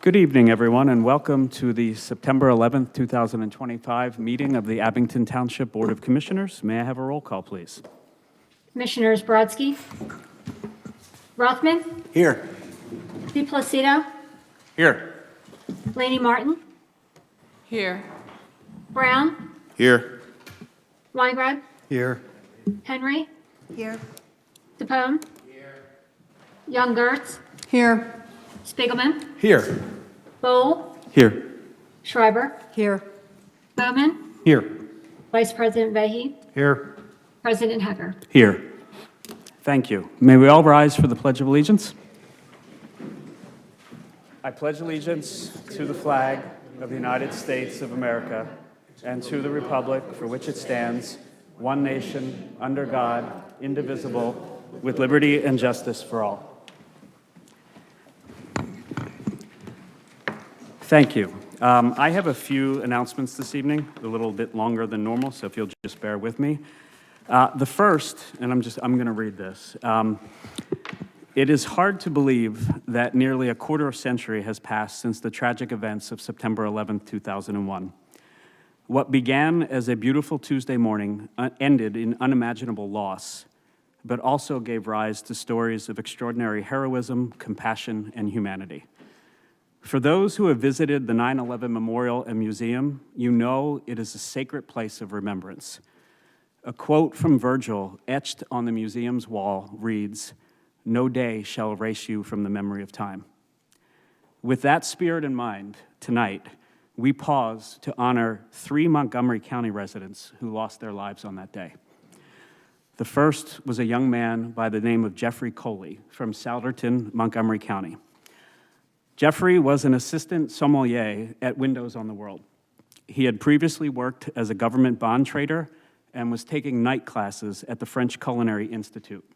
Good evening, everyone, and welcome to the September 11th, 2025 meeting of the Abington Township Board of Commissioners. May I have a roll call, please? Commissioners Brodsky, Rothman, Here. DePlacido, Here. Laney Martin, Here. Brown, Here. Weingrab, Here. Henry, Here. DePone, Young Gertz, Here. Spiegelman, Here. Bowl, Here. Schreiber, Here. Bowman, Here. Vice President Vehy, Here. President Hecker. Here. Thank you. May we all rise for the Pledge of Allegiance? I pledge allegiance to the flag of the United States of America and to the republic for which it stands, one nation, under God, indivisible, with liberty and justice for all. Thank you. I have a few announcements this evening, a little bit longer than normal, so if you'll just bear with me. The first, and I'm going to read this. It is hard to believe that nearly a quarter century has passed since the tragic events of September 11th, 2001. What began as a beautiful Tuesday morning ended in unimaginable loss, but also gave rise to stories of extraordinary heroism, compassion, and humanity. For those who have visited the 9/11 Memorial and Museum, you know it is a sacred place of remembrance. A quote from Virgil etched on the museum's wall reads, "No day shall erase you from the memory of time." With that spirit in mind, tonight, we pause to honor 3 Montgomery County residents who lost their lives on that day. The first was a young man by the name of Jeffrey Coley from Souderton, Montgomery County. Jeffrey was an assistant sommelier at Windows on the World. He had previously worked as a government bond trader and was taking night classes at the French Culinary Institute.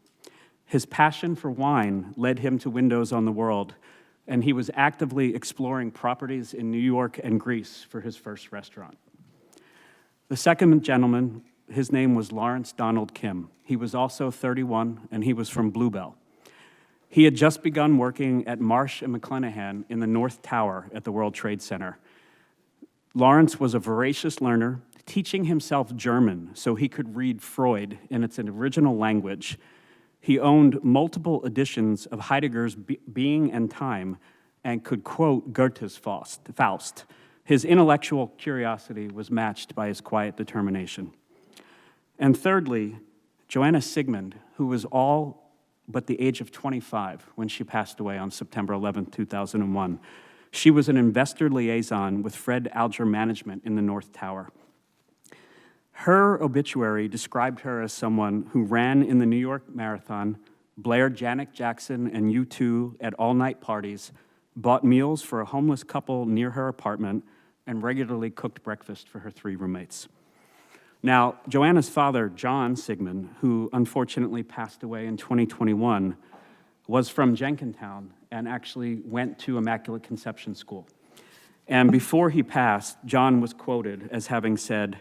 His passion for wine led him to Windows on the World, and he was actively exploring properties in New York and Greece for his first restaurant. The second gentleman, his name was Lawrence Donald Kim. He was also 31, and he was from Bluebell. He had just begun working at Marsh & McClenaghan in the North Tower at the World Trade Center. Lawrence was a voracious learner, teaching himself German so he could read Freud in its original language. He owned multiple editions of Heidegger's Being and Time and could quote Goethe's Faust. His intellectual curiosity was matched by his quiet determination. And thirdly, Joanna Sigmund, who was all but the age of 25 when she passed away on September 11, 2001. She was an investor liaison with Fred Alger Management in the North Tower. Her obituary described her as someone who ran in the New York Marathon, blared Janet Jackson and U2 at all-night parties, bought meals for a homeless couple near her apartment, and regularly cooked breakfast for her 3 roommates. Now, Joanna's father, John Sigmund, who unfortunately passed away in 2021, was from Jenkintown and actually went to Immaculate Conception School. And before he passed, John was quoted as having said,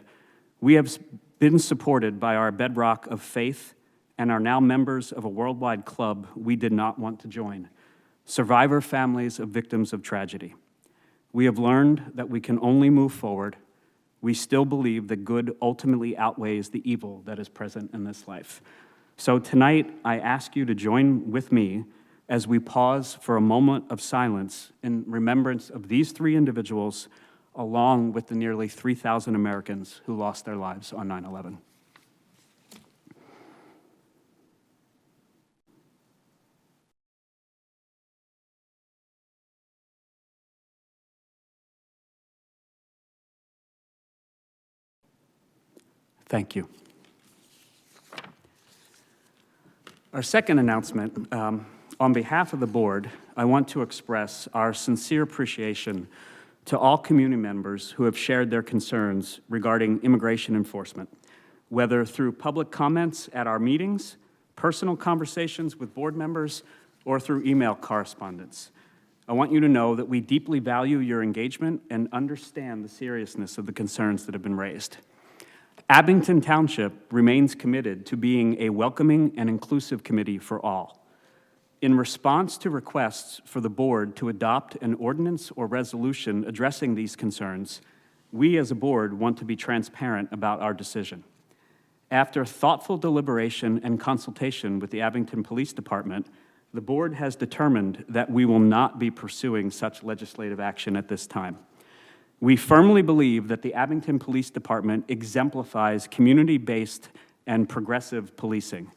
"We have been supported by our bedrock of faith and are now members of a worldwide club we did not want to join, survivor families of victims of tragedy. We have learned that we can only move forward. We still believe that good ultimately outweighs the evil that is present in this life." So tonight, I ask you to join with me as we pause for a moment of silence in remembrance of these 3 individuals, along with the nearly 3,000 Americans who lost their lives on 9/11. Thank you. Our second announcement, on behalf of the board, I want to express our sincere appreciation to all community members who have shared their concerns regarding immigration enforcement, whether through public comments at our meetings, personal conversations with board members, or through email correspondence. I want you to know that we deeply value your engagement and understand the seriousness of the concerns that have been raised. Abington Township remains committed to being a welcoming and inclusive committee for all. In response to requests for the board to adopt an ordinance or resolution addressing these concerns, we as a board want to be transparent about our decision. After thoughtful deliberation and consultation with the Abington Police Department, the board has determined that we will not be pursuing such legislative action at this time. We firmly believe that the Abington Police Department exemplifies community-based and progressive policing.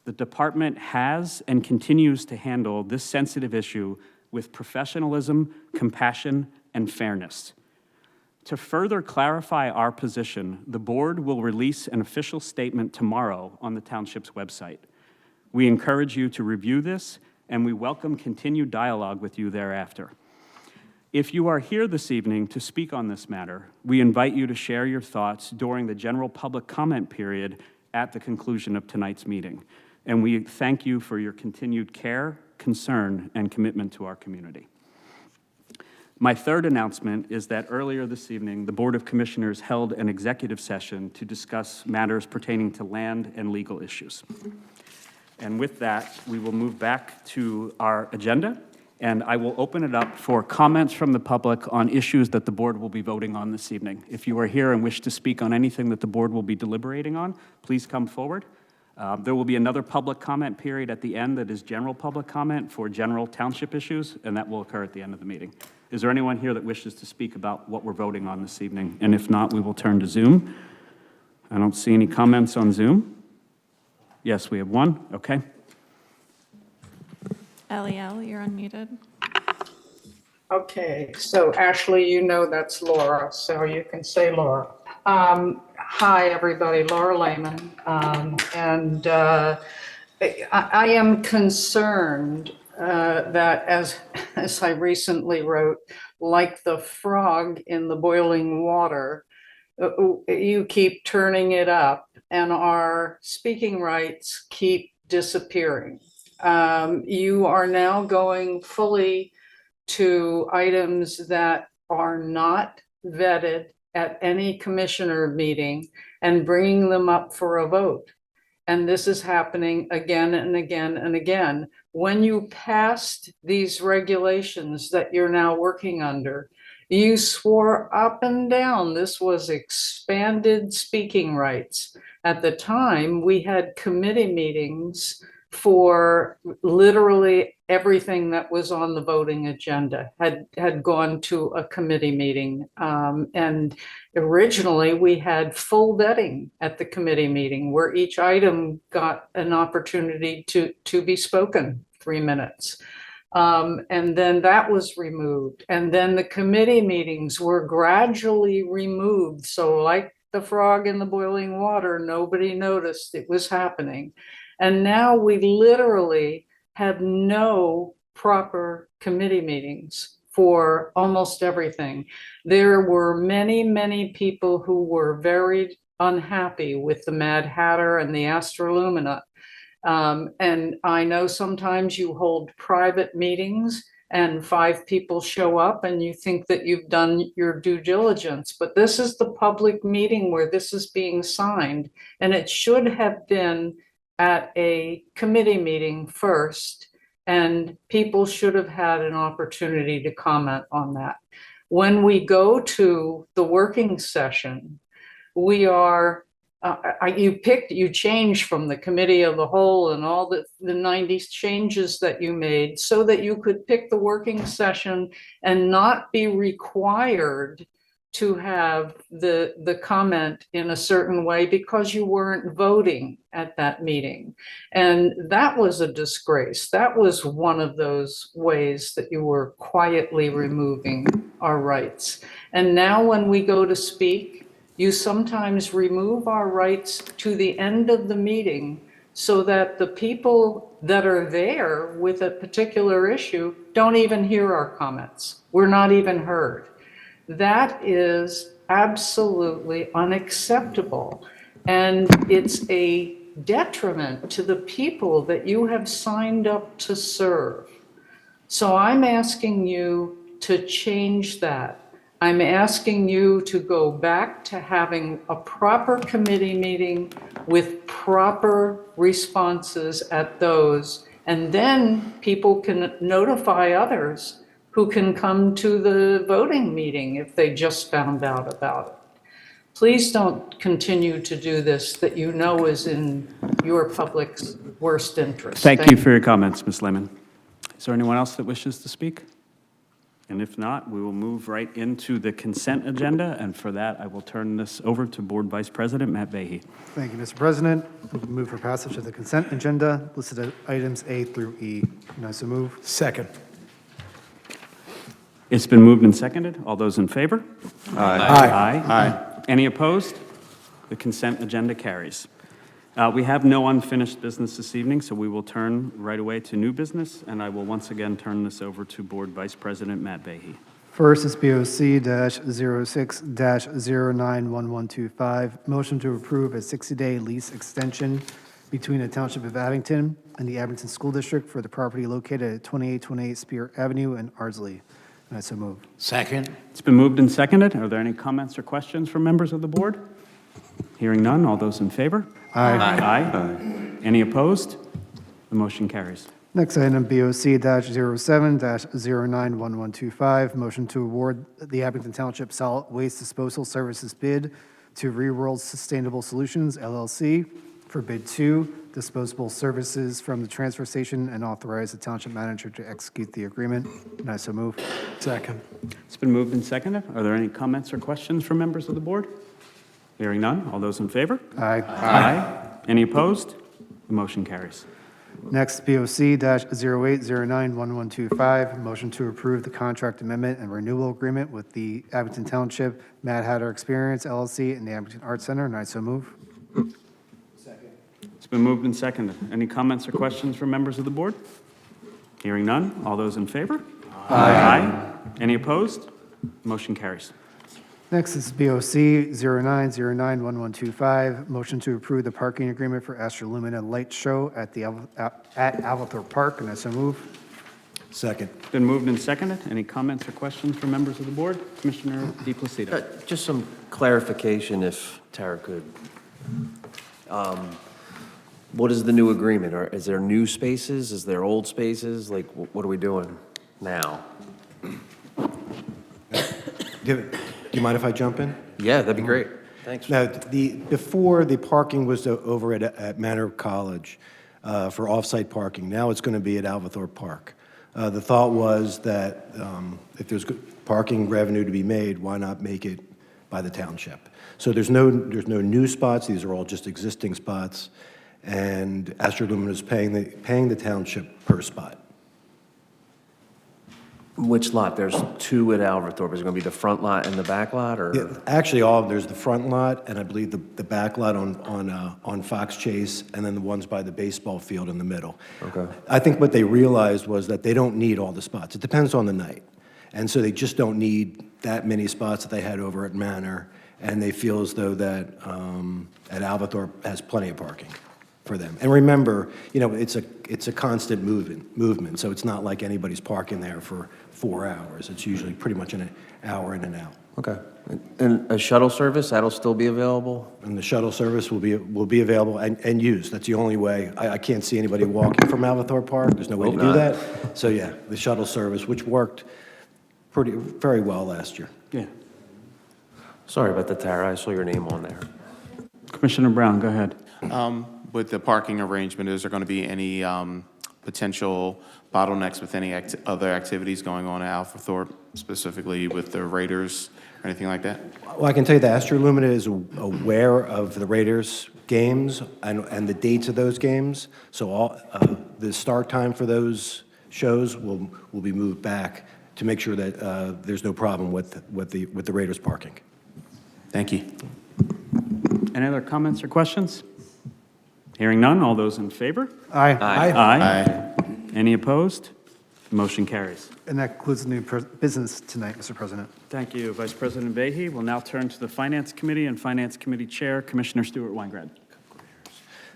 The department has and continues to handle this sensitive issue with professionalism, compassion, and fairness. To further clarify our position, the board will release an official statement tomorrow on the township's website. We encourage you to review this, and we welcome continued dialogue with you thereafter. If you are here this evening to speak on this matter, we invite you to share your thoughts during the general public comment period at the conclusion of tonight's meeting. And we thank you for your continued care, concern, and commitment to our community. My third announcement is that earlier this evening, the Board of Commissioners held an executive session to discuss matters pertaining to land and legal issues. And with that, we will move back to our agenda, and I will open it up for comments from the public on issues that the board will be voting on this evening. If you are here and wish to speak on anything that the board will be deliberating on, please come forward. There will be another public comment period at the end that is general public comment for general township issues, and that will occur at the end of the meeting. Is there anyone here that wishes to speak about what we're voting on this evening? And if not, we will turn to Zoom. I don't see any comments on Zoom. Yes, we have one. Okay. Eliel, you're unmuted. Okay, so Ashley, you know that's Laura, so you can say Laura. Hi, everybody, Laura Lehman. I am concerned that as I recently wrote, like the frog in the boiling water, you keep turning it up and our speaking rights keep disappearing. You are now going fully to items that are not vetted at any commissioner meeting and bringing them up for a vote. And this is happening again and again and again. When you passed these regulations that you're now working under, you swore up and down this was expanded speaking rights. At the time, we had committee meetings for literally everything that was on the voting agenda had gone to a committee meeting. And originally we had full vetting at the committee meeting where each item got an opportunity to be spoken, 3 minutes. And then that was removed. And then the committee meetings were gradually removed. So like the frog in the boiling water, nobody noticed it was happening. And now we literally have no proper committee meetings for almost everything. There were many, many people who were very unhappy with the Mad Hatter and the Astrolumina. And I know sometimes you hold private meetings and 5 people show up and you think that you've done your due diligence, but this is the public meeting where this is being signed, and it should have been at a committee meeting first, and people should have had an opportunity to comment on that. When we go to the working session, we are, you changed from the committee of the whole and all the 90 changes that you made so that you could pick the working session and not be required to have the comment in a certain way because you weren't voting at that meeting. And that was a disgrace. That was one of those ways that you were quietly removing our rights. And now when we go to speak, you sometimes remove our rights to the end of the meeting so that the people that are there with a particular issue don't even hear our comments. We're not even heard. That is absolutely unacceptable. And it's a detriment to the people that you have signed up to serve. So I'm asking you to change that. I'm asking you to go back to having a proper committee meeting with proper responses at those And then people can notify others who can come to the voting meeting if they just found out about it. Please don't continue to do this that you know is in your public's worst interest. Thank you for your comments, Ms. Lehman. Is there anyone else that wishes to speak? And if not, we will move right into the consent agenda, and for that, I will turn this over to Board Vice President Matt Vahey. Thank you, Mr. President. Move for passage of the consent agenda, listed items A through E. And I so move. Second. It's been moved and seconded. All those in favor? Aye. Aye. Any opposed? The consent agenda carries. We have no unfinished business this evening, so we will turn right away to new business, and I will once again turn this over to Board Vice President Matt Vahey. First is BOC-06-091125, motion to approve a 60-day lease extension between the Township of Abington and the Abington School District for the property located at 2828 Spear Avenue in Ardsley. And I so move. Second. It's been moved and seconded. Are there any comments or questions from members of the board? Hearing none, all those in favor? Aye. Aye. Any opposed? The motion carries. Next item, BOC-07-091125, motion to award the Abington Township Solid Waste Disposal Services bid to Reworld Sustainable Solutions, LLC, for bid 2, disposable services from the transfer station, and authorize the township manager to execute the agreement. And I so move. Second. It's been moved and seconded. Are there any comments or questions from members of the board? Hearing none, all those in favor? Aye. Aye. Any opposed? The motion carries. Next, BOC-08-091125, motion to approve the contract amendment and renewal agreement with the Abington Township Mad Hatter Experience, LLC, and the Abington Arts Center. And I so move. It's been moved and seconded. Any comments or questions from members of the board? Hearing none, all those in favor? Aye. Any opposed? Motion carries. Next is BOC-09-091125, motion to approve the parking agreement for Astro Lumina Light Show at Alvathorpe Park. And I so move. Second. It's been moved and seconded. Any comments or questions from members of the board? Commissioner DePlacido. Just some clarification, if Tara could. What is the new agreement? Is there new spaces? Is there old spaces? Like, what are we doing now? Do you mind if I jump in? Yeah, that'd be great. Thanks. Now, before the parking was over at Manor College for off-site parking. Now it's going to be at Alvathorpe Park. The thought was that if there's parking revenue to be made, why not make it by the township? So there's no new spots. These are all just existing spots, and Astro Lumina is paying the township per spot. Which lot? There's two at Alvathorpe. Is it going to be the front lot and the back lot, or? Yeah, actually, there's the front lot, and I believe the back lot on Fox Chase, and then the ones by the baseball field in the middle. Okay. I think what they realized was that they don't need all the spots. It depends on the night. And so they just don't need that many spots that they had over at Manor, and they feel as though that at Alvathorpe has plenty of parking for them. And remember, it's a constant movement, so it's not like anybody's parking there for 4 hours. It's usually pretty much an hour in and out. Okay. And a shuttle service, that'll still be available? And the shuttle service will be available and used. That's the only way. I can't see anybody walking from Alvathorpe Park. There's no way to do not. that. So yeah, the shuttle service, which worked very well last year. Yeah. Sorry about that, Tara. I saw your name on there. Commissioner Brown, go ahead. With the parking arrangement, is there going to be any potential bottlenecks with any other activities going on at Alvathorpe, specifically with the Raiders or anything like that? Well, I can tell you that Astro Lumina is aware of the Raiders games and the dates of those games. So the start time for those shows will be moved back to make sure that there's no problem with the Raiders parking. Thank you. Any other comments or questions? Hearing none, all those in favor? Aye. Aye. Any opposed? Motion carries. And that concludes the new business tonight, Mr. President. Thank you, Vice President Vahey. We'll now turn to the Finance Committee and Finance Committee Chair, Commissioner Stuart Weingrad.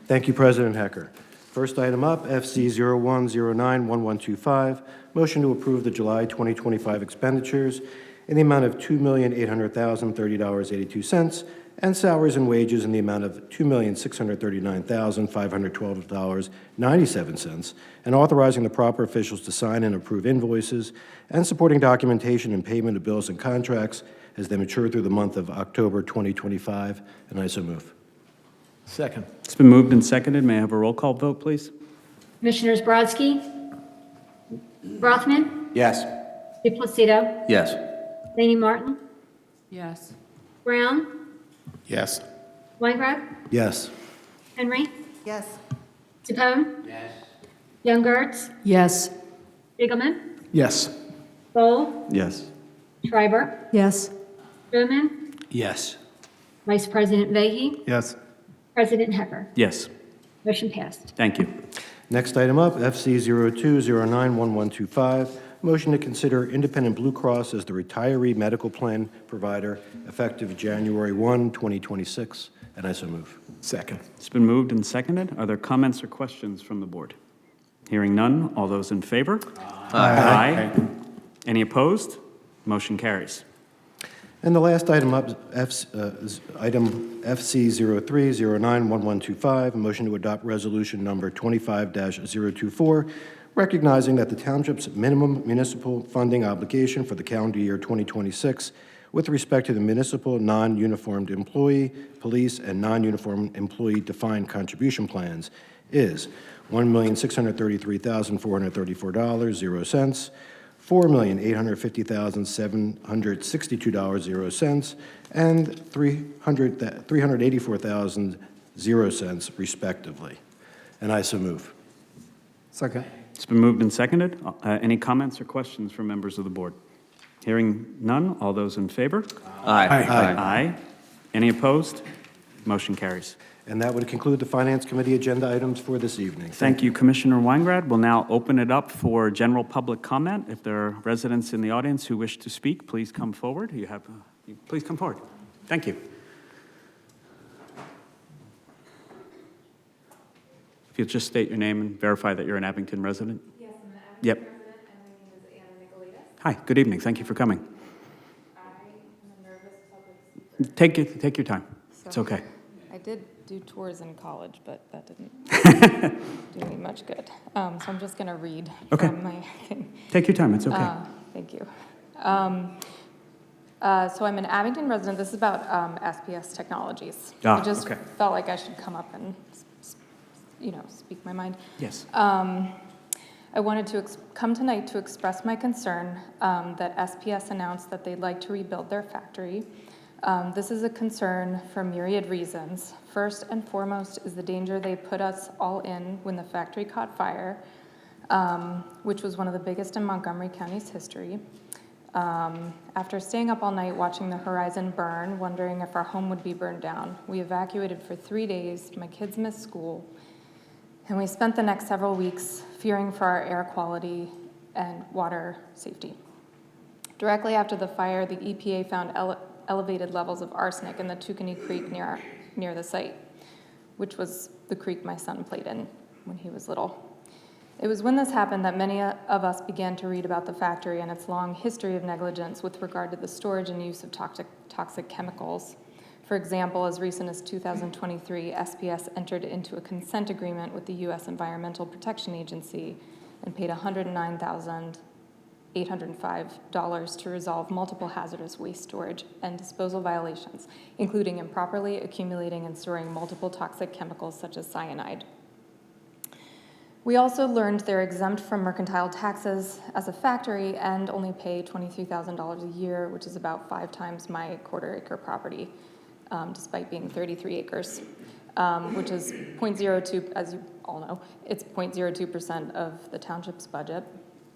Thank you, President Hecker. First item up, FC 01091125, motion to approve the July 2025 expenditures in the amount of $2,800,030.82 and salaries and wages in the amount of $2,639,512.97, and authorizing the proper officials to sign and approve invoices, and supporting documentation and payment of bills and contracts as they mature through the month of October 2025, and I so move. Second. It's been moved and seconded. May I have a roll call vote, please? Commissioners Brodsky, Rothman, Yes. DePlacido, Yes. Laney Martin, Yes. Brown, Yes. Weinreb, Yes. Henry, Yes. Capone. Yes. Young Gertz, Yes. Spiegelman, Yes. Bowl, Yes. Schreiber, Yes. Bowman, Yes. Vice President Vehy, Yes. President Hecker. Yes. Motion passed. Thank you. Next item up, FC 02091125, motion to consider Independent Blue Cross as the retiree medical plan provider effective January 1, 2026, and I so move. Second. It's been moved and seconded. Are there comments or questions from the board? Hearing none. All those in favor? Aye. Any opposed? Motion carries. And the last item up is item FC 03091125, a motion to adopt resolution number 25-024, recognizing that the township's minimum municipal funding obligation for the calendar year 2026 with respect to the municipal non-uniformed employee, police, and non-uniform employee defined contribution plans is $1,633,434.00, $4,850,762.00, and $384,000 respectively. And I so move. Second. It's been moved and seconded. Any comments or questions from members of the board? Hearing none. All those in favor? Aye. Aye. Any opposed? Motion carries. And that would conclude the Finance Committee agenda items for this evening. Thank you, Commissioner Weingrad. We'll now open it up for general public comment. If there are residents in the audience who wish to speak, please come forward. Please come forward. Thank you. If you'll just state your name and verify that you're an Abington resident. Yes, I'm an Abington Yep. resident, and my name is Anna Nicolaitis. Hi, good evening. Thank you for coming. I am a nervous public speaker. Take your time. It's So, okay. I did do tours in college, but that didn't do me much good. So I'm just going to read Okay. from my thing. Take your time. It's okay. Thank you. So I'm an Abington resident. This is about SPS Technologies. Ah, I just okay. felt like I should come up and, speak my mind. Yes. I wanted to come tonight to express my concern that SPS announced that they'd like to rebuild their factory. This is a concern for myriad reasons. First and foremost is the danger they put us all in when the factory caught fire, which was one of the biggest in Montgomery County's history. After staying up all night watching the horizon burn, wondering if our home would be burned down, we evacuated for 3 days, my kids missed school, and we spent the next several weeks fearing for our air quality and water safety. Directly after the fire, the EPA found elevated levels of arsenic in the Tucanee Creek near the site, which was the creek my son played in when he was little. It was when this happened that many of us began to read about the factory and its long history of negligence with regard to the storage and use of toxic chemicals. For example, as recent as 2023, SPS entered into a consent agreement with the U.S. Environmental Protection Agency and paid $109,805 to resolve multiple hazardous waste storage and disposal violations, including improperly accumulating and storing multiple toxic chemicals such as cyanide. We also learned they're exempt from mercantile taxes as a factory and only pay $23,000 a year, which is about 5 times my quarter-acre property, despite being 33 acres, which is 0.02, as you all know, it's 0.02% of the township's budget,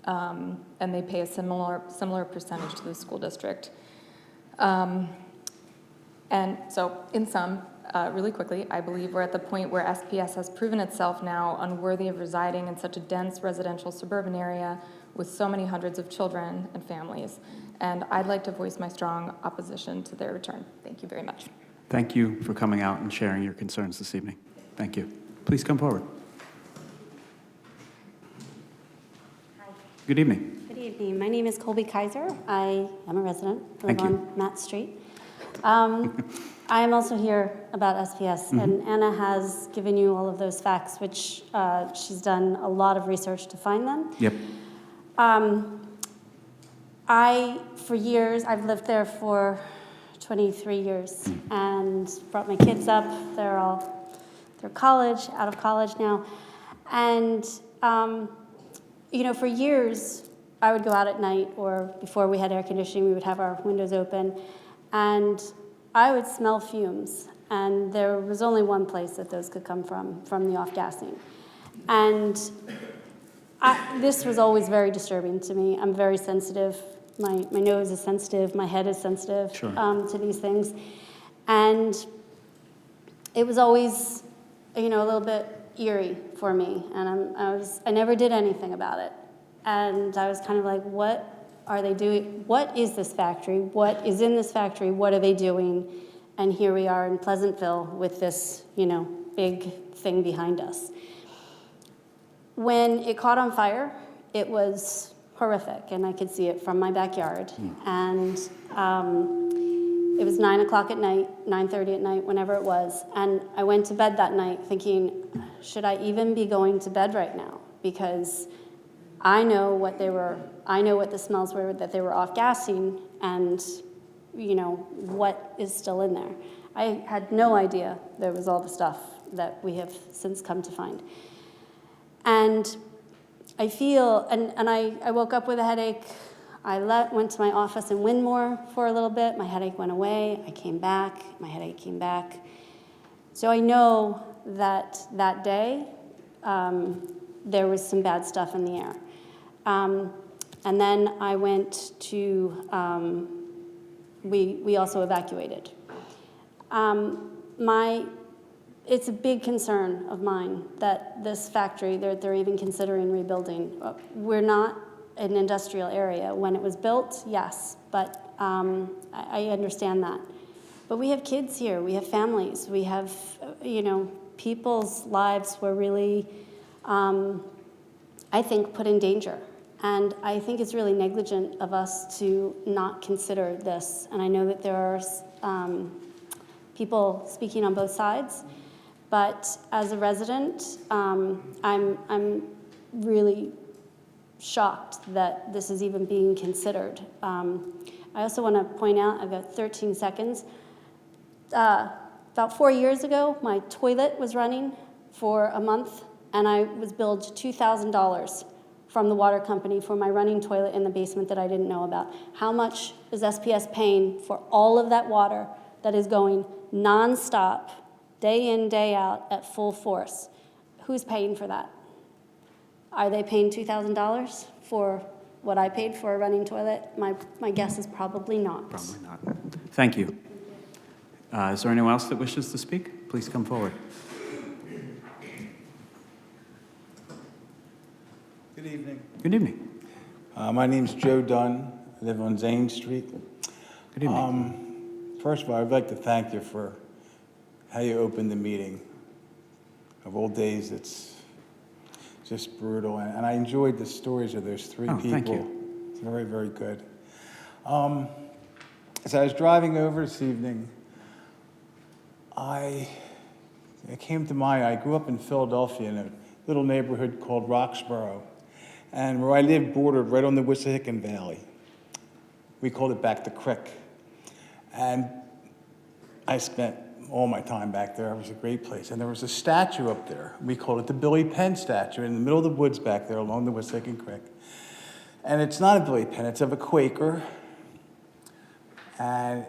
and they pay a similar percentage to the school district. And so, in sum, really quickly, I believe we're at the point where SPS has proven itself now unworthy of residing in such a dense residential suburban area with so many hundreds of children and families. And I'd like to voice my strong opposition to their return. Thank you very much. Thank you for coming out and sharing your concerns this evening. Thank you. Please come forward. Hi. Good evening. Good evening. My name is Colby Kaiser. I am a resident. I live Thank you. on Matt Street. I am also here about SPS, and Anna has given you all of those facts, which she's done a lot of research to find them. Yep. For years, I've lived there for 23 years and brought my kids up. They're out of college now. And, for years, I would go out at night, or before we had air conditioning, we would have our windows open, and I would smell fumes. And there was only one place that those could come from the off-gassing. And this was always very disturbing to me. I'm very sensitive. My nose is sensitive. My head is sensitive to these things. And it was always, a little bit eerie for me. And I never did anything about it. And I was kind of like, what are they doing? What is this factory? What is in this factory? What are they doing? And here we are in Pleasantville with this, big thing behind us. When it caught on fire, it was horrific, and I could see it from my backyard. And it was 9 o'clock at night, 9:30 at night, whenever it was. And I went to bed that night thinking, should I even be going to bed right now? Because I know what the smells were that they were off-gassing, and, what is still in there. I had no idea there was all the stuff that we have since come to find. And I feel, and I woke up with a headache. I went to my office in Winmore for a little bit. My headache went away. I came back. My headache came back. So I know that day there was some bad stuff in the air. And then I went to, we also evacuated. It's a big concern of mine that this factory, they're even considering rebuilding. We're not an industrial area. When it was built, yes, but I understand that. But we have kids here, we have families, we have, people's lives were really, I think, put in danger. And I think it's really negligent of us to not consider this. And I know that there are people speaking on both sides. But as a resident, I'm really shocked that this is even being considered. I also want to point out, I've got 13 seconds. About 4 years ago, my toilet was running for a month, and I was billed $2,000 from the water company for my running toilet in the basement that I didn't know about. How much is SPS paying for all of that water that is going nonstop, day in, day out, at full force? Who's paying for that? Are they paying $2,000 for what I paid for a running toilet? My guess is probably not. Probably not. Thank you. Is there anyone else that wishes to speak? Please come forward. Good evening. Good evening. My name's Joe Dunn. I live on Zane Street. Good evening. First of all, I'd like to thank you for how you opened the meeting. Of old days, it's just brutal. And I enjoyed the stories of those three people. Thank you. It's very, very good. As I was driving over this evening, it came to mind, I grew up in Philadelphia in a little neighborhood called Roxborough. And where I lived bordered right on the Wissahickon Valley. We called it back the Crick. And I spent all my time back there. It was a great place. And there was a statue up there. We called it the Billy Penn statue in the middle of the woods back there along the Wissahickon Creek. And it's not a Billy Penn, it's of a Quaker. And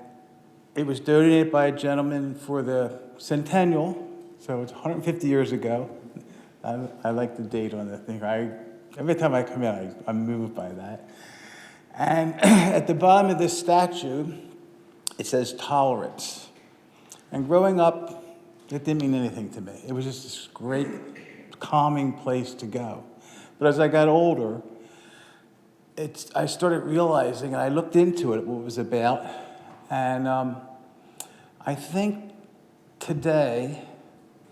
it was donated by a gentleman for the centennial, so it's 150 years ago. I like the date on the thing. Every time I come in, I'm moved by that. And at the bottom of this statue, it says tolerance. And growing up, it didn't mean anything to me. It was just this great, calming place to go. But as I got older, I started realizing, and I looked into it, what it was about. And I think today,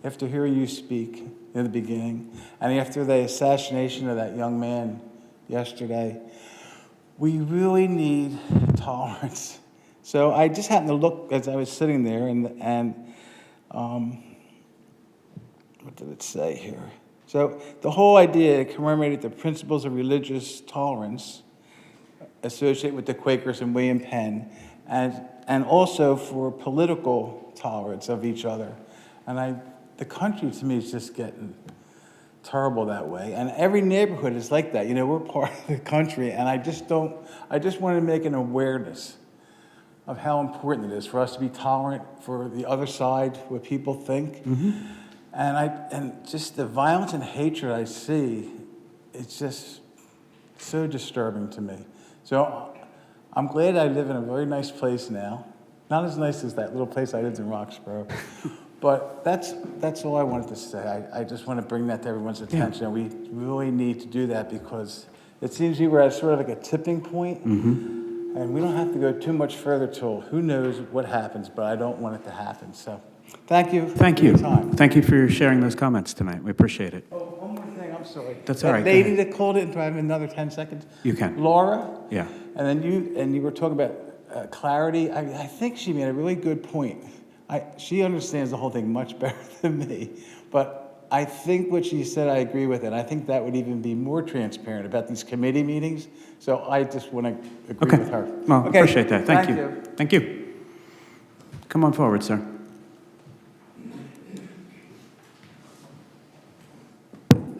after hearing you speak in the beginning, and after the assassination of that young man yesterday, we really need tolerance. So I just happened to look as I was sitting there, and what did it say here? So the whole idea commemorated the principles of religious tolerance associated with the Quakers and William Penn, and also for political tolerance of each other. And the country to me is just getting terrible that way. And every neighborhood is like that. You know, we're part of the country, and I just want to make an awareness of how important it is for us to be tolerant for the other side, what people think. And just the violence and hatred I see, it's just so disturbing to me. So I'm glad I live in a very nice place now. Not as nice as that little place I lived in Roxborough. But that's all I wanted to say. I just want to bring that to everyone's attention. And we really need to do that because it seems we were at sort of like a tipping point, and we don't have to go too much further till who knows what happens, but I don't want it to happen. So thank you for your time. Thank you for sharing those comments tonight. We appreciate it. Oh, one more thing, I'm sorry. That's all right, That go lady ahead. that called it, do I have another 10 seconds? You can. Laura? Yeah. And then you were talking about clarity. I think she made a really good point. She understands the whole thing much better than me, but I think what she said I agree with, and I think that would even be more transparent about these committee meetings. So I just want to agree with her. Well, Okay, appreciate that. Thank you. Thank you. Come on forward, sir.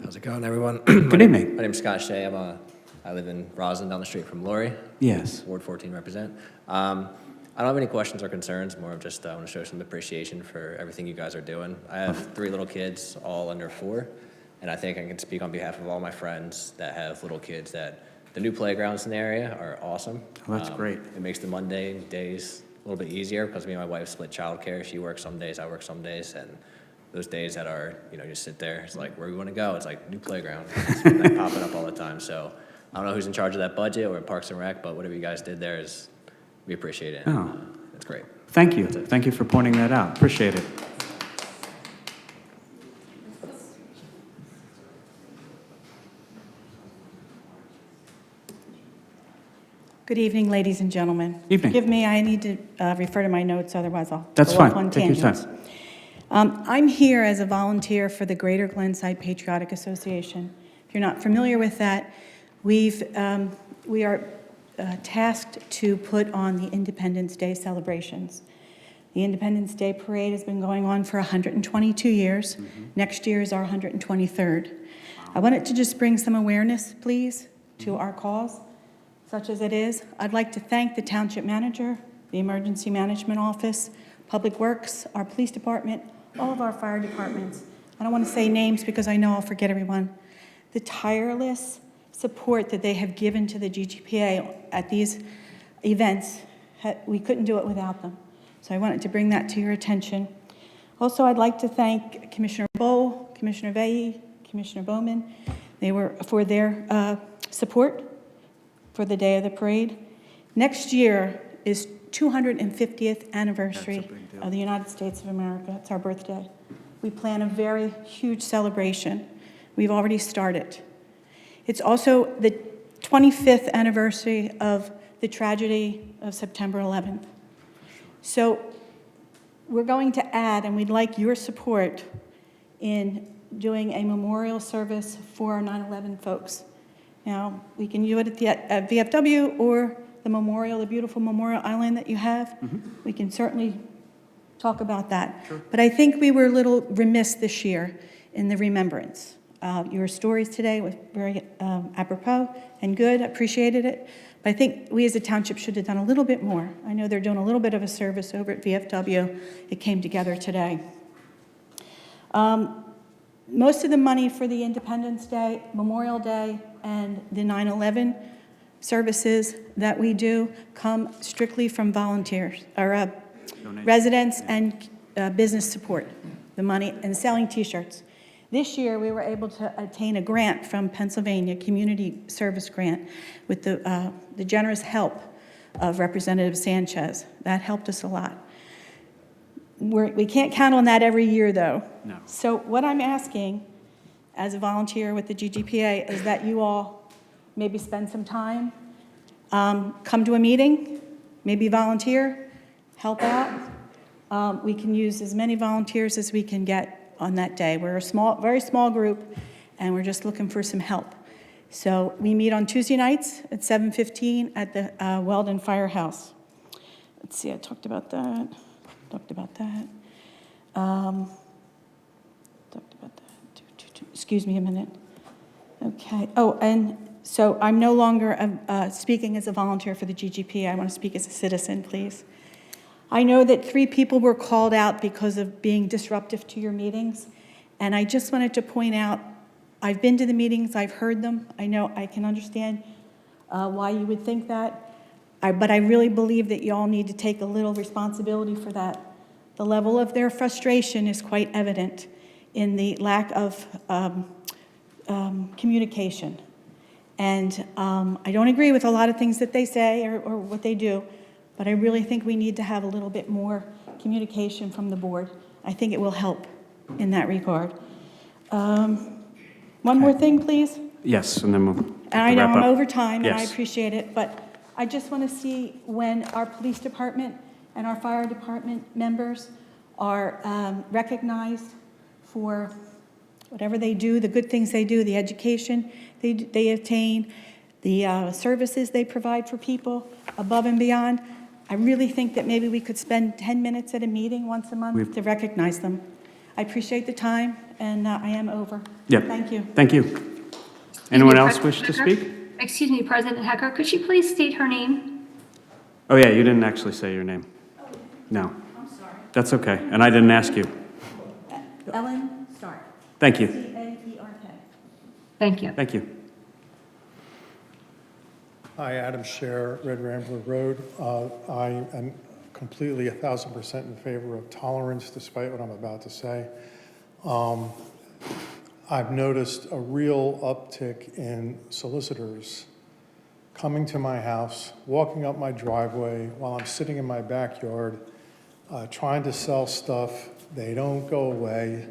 How's it going, everyone? Good evening. My name's Scott Shea. I live in Roslyn, down the street from Lori. Yes. Ward 14 represent. I don't have any questions or concerns, more of just I want to show some appreciation for everything you guys are doing. I have 3 little kids, all under 4, and I think I can speak on behalf of all my friends that have little kids that the new playgrounds in the area are awesome. Oh, that's great. It makes the Monday days a little bit easier because me and my wife split childcare. She works some days, I work some days, and those days that are, you just sit there, it's like, where do we want to go? It's like, new playground. It's like popping up all the time. So I don't know who's in charge of that budget or Parks and Rec, but whatever you guys did there is, we appreciate it. Oh. That's great. Thank you. Thank you for pointing that out. Appreciate it. Good evening, ladies and gentlemen. Evening. Forgive me, I need to refer to my notes, otherwise I'll That's go off fine. on Take your tangents. I'm here as a volunteer for the Greater Glenside Patriotic Association. If you're not familiar with that, we are tasked to put on the Independence Day celebrations. The Independence Day Parade has been going on for 122 years. Next year is our 123rd. I wanted to just bring some awareness, please, to our cause, such as it is. I'd like to thank the Township Manager, the Emergency Management Office, Public Works, our Police Department, all of our fire departments. I don't want to say names because I know I'll forget everyone. The tireless support that they have given to the GGPA at these events, we couldn't do it without them. So I wanted to bring that to your attention. Also, I'd like to thank Commissioner Bowl, Commissioner Veilley, Commissioner Bowman. They were for their support for the day of the parade. Next year is 250th anniversary of the United States of America. It's our birthday. We plan a very huge celebration. We've already started. It's also the 25th anniversary of the tragedy of September 11th. So we're going to add, and we'd like your support in doing a memorial service for our 9/11 folks. Now, we can do it at VFW or the memorial, the beautiful Memorial Island that you have. We can certainly talk about that. Sure. But I think we were a little remiss this year in the remembrance. Your stories today were very apropos and good, appreciated it. But I think we as a township should have done a little bit more. I know they're doing a little bit of a service over at VFW. It came together today. Most of the money for the Independence Day, Memorial Day, and the 9/11 services that we do come strictly from volunteers, or residents and business support, the money, and selling T-shirts. This year, we were able to attain a grant from Pennsylvania, Community Service Grant, with the generous help of Representative Sanchez. That helped us a lot. We can't count on that every year, though. No. So what I'm asking, as a volunteer with the GGPA, is that you all maybe spend some time, come to a meeting, maybe volunteer, help out. We can use as many volunteers as we can get on that day. We're a small, very small group, and we're just looking for some help. So we meet on Tuesday nights at 7:15 at the Weldon Firehouse. Let's see, I talked about that. Talked about that. Excuse me a minute. Okay. Oh, and so I'm no longer speaking as a volunteer for the GGP. I want to speak as a citizen, please. I know that 3 people were called out because of being disruptive to your meetings, and I just wanted to point out, I've been to the meetings, I've heard them. I know I can understand why you would think that, but I really believe that you all need to take a little responsibility for that. The level of their frustration is quite evident in the lack of communication. And I don't agree with a lot of things that they say or what they do, but I really think we need to have a little bit more communication from the board. I think it will help in that regard. One more thing, please. Yes, and then we'll And I know wrap I'm up. over time, and I Yes. appreciate it, but I just want to see when our police department and our fire department members are recognized for whatever they do, the good things they do, the education they attain, the services they provide for people above and beyond. I really think that maybe we could spend 10 minutes at a meeting once a month to recognize them. I appreciate the time, and I am over. Yep. Thank you. Thank you. Anyone Excuse me, else wish to President speak? Hecker? Excuse me, President Hecker, could she please state her name? Oh, yeah, you didn't actually say your name. No. I'm sorry. That's okay, and I didn't ask you. Ellen Stark. Thank you. C-A-E-R-K. Thank you. Thank you. Hi, Adam Scher, Red Rambler Road. I am completely 1,000% in favor of tolerance, despite what I'm about to say. I've noticed a real uptick in solicitors coming to my house, walking up my driveway while I'm sitting in my backyard, trying to sell stuff. They don't go away,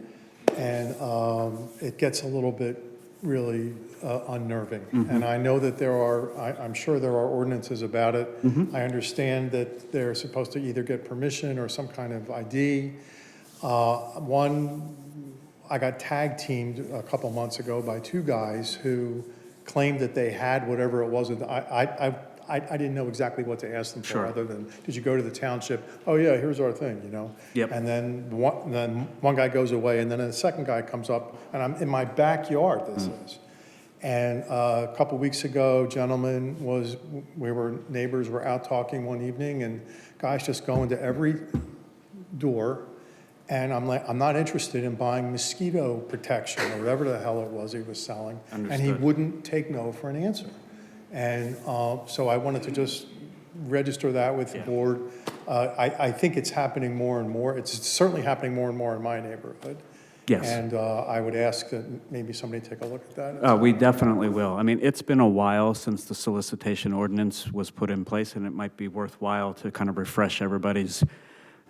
and it gets a little bit really unnerving. And I know that I'm sure there are ordinances about it. I understand that they're supposed to either get permission or some kind of ID. I got tag teamed a couple months ago by 2 guys who claimed that they had whatever it was. I didn't know exactly what to ask them for, Sure. other than, did you go to the township? Oh, yeah, here's our thing, you know? Yep. And then one guy goes away, and then the second guy comes up, and I'm in my backyard, this is. And a couple weeks ago, neighbors were out talking one evening, and guys just go into every door, and I'm like, I'm not interested in buying mosquito protection or whatever the hell it was he was selling. And he Understood. wouldn't take no for an answer. And so I wanted to just register that with the board. I think it's happening more and more. It's certainly happening more and more in my neighborhood. Yes. And I would ask that maybe somebody take a look at that. We definitely will. I mean, it's been a while since the solicitation ordinance was put in place, and it might be worthwhile to kind of refresh everybody's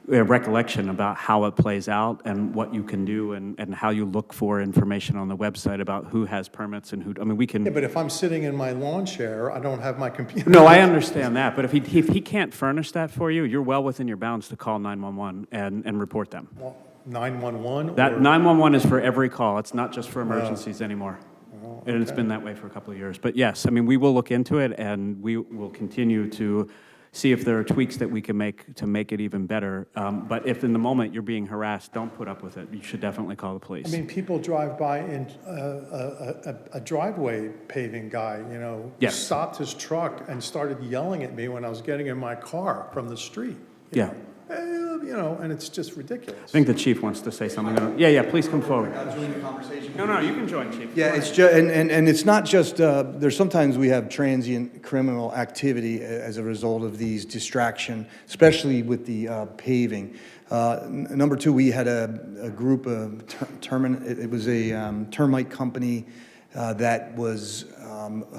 recollection about how it plays out and what you can do and how you look for information on the website about who has permits and who, I mean, we can. Yeah, but if I'm sitting in my lawn chair, I don't have my computer. No, I understand that, but if he can't furnish that for you, you're well within your bounds to call 911 and report them. Well, 911? That 911 is for every call. It's not just for emergencies anymore. Oh, And it's okay. been that way for a couple of years. But yes, I mean, we will look into it, and we will continue to see if there are tweaks that we can make to make it even better. But if in the moment you're being harassed, don't put up with it. You should definitely call the police. I mean, people drive by in a driveway paving guy, you know, Yes. stopped his truck and started yelling at me when I was getting in my car from the street. Yeah. You know, and it's just ridiculous. I think the chief wants to say something. Yeah, please come forward. No, you can join, chief. Yeah, it's just, and it's not just, there's sometimes we have transient criminal activity as a result of these distraction, especially with the paving. Number 2, we had a group of it was a termite company that was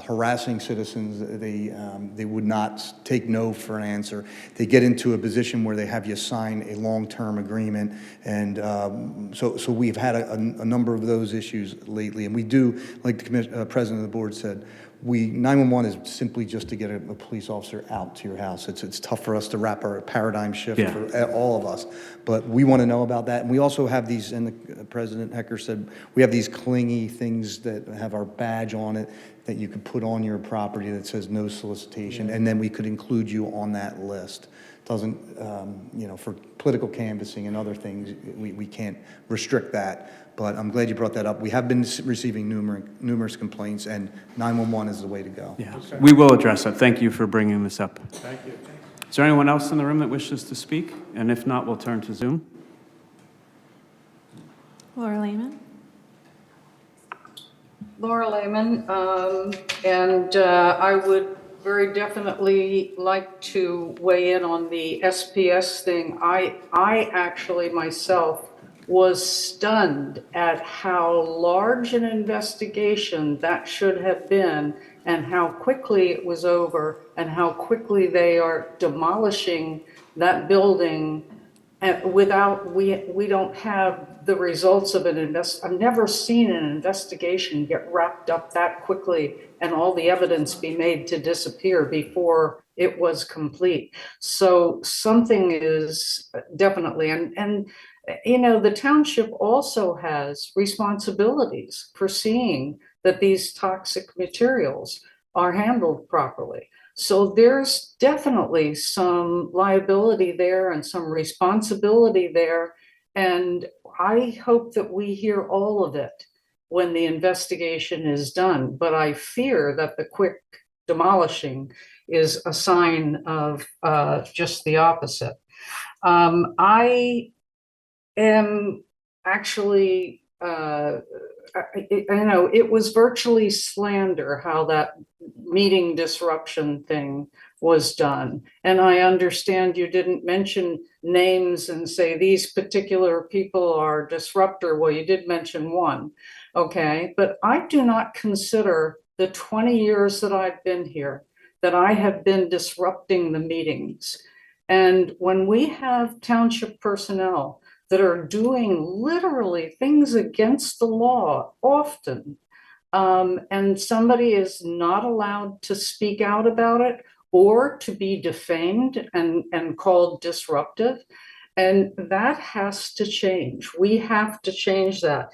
harassing citizens. They would not take no for an answer. They get into a position where they have you sign a long-term agreement, and so we've had a number of those issues lately. And we do, like the president of the board said, 911 is simply just to get a police officer out to your house. It's tough for us to wrap our paradigm shift Yeah. for all of us, but we want to know about that. And we also have these, and President Hecker said, we have these clingy things that have our badge on it that you could put on your property that says no solicitation, and then we could include you on that list. Doesn't, for political canvassing and other things, we can't restrict that. But I'm glad you brought that up. We have been receiving numerous complaints, and 911 is the way to go. Yeah, we will address that. Thank you for bringing this up. Thank you. Is there anyone else in the room that wishes to speak? And if not, we'll turn to Zoom. Laura Lehman? Laura Lehman, and I would very definitely like to weigh in on the SPS thing. I actually myself was stunned at how large an investigation that should have been and how quickly it was over and how quickly they are demolishing that building without, we don't have the results of I've never seen an investigation get wrapped up that quickly and all the evidence be made to disappear before it was complete. So something is definitely, and the township also has responsibilities for seeing that these toxic materials are handled properly. So there's definitely some liability there and some responsibility there. And I hope that we hear all of it when the investigation is done. But I fear that the quick demolishing is a sign of just the opposite. I am actually, it was virtually slander how that meeting disruption thing was done. And I understand you didn't mention names and say these particular people are disruptor. Well, you did mention one, okay? But I do not consider the 20 years that I've been here that I have been disrupting the meetings. And when we have township personnel that are doing literally things against the law often, and somebody is not allowed to speak out about it or to be defamed and called disruptive, and that has to change. We have to change that.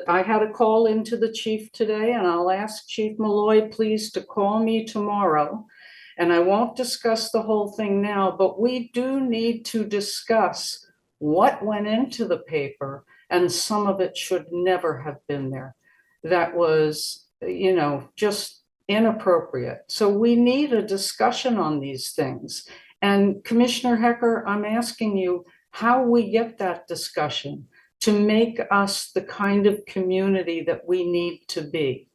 I had a call into the chief today, and I'll ask Chief Malloy please to call me tomorrow. And I won't discuss the whole thing now, but we do need to discuss what went into the paper, and some of it should never have been there. That was, just inappropriate. So we need a discussion on these things. And Commissioner Hecker, I'm asking you how we get that discussion to make us the kind of community that we need to be.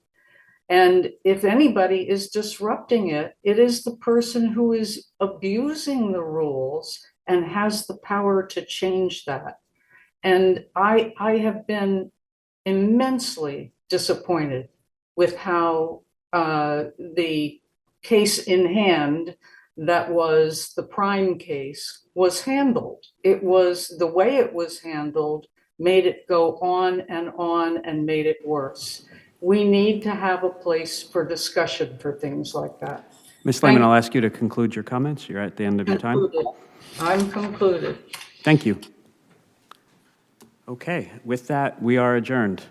And if anybody is disrupting it, it is the person who is abusing the rules and has the power to change that. And I have been immensely disappointed with how the case in hand that was the prime case was handled. It was the way it was handled made it go on and made it worse. We need to have a place for discussion for things like that. Ms. Lehman, I'll ask you to conclude your comments. You're at the end of your time. I'm concluded. Thank you. Okay, with that, we are adjourned.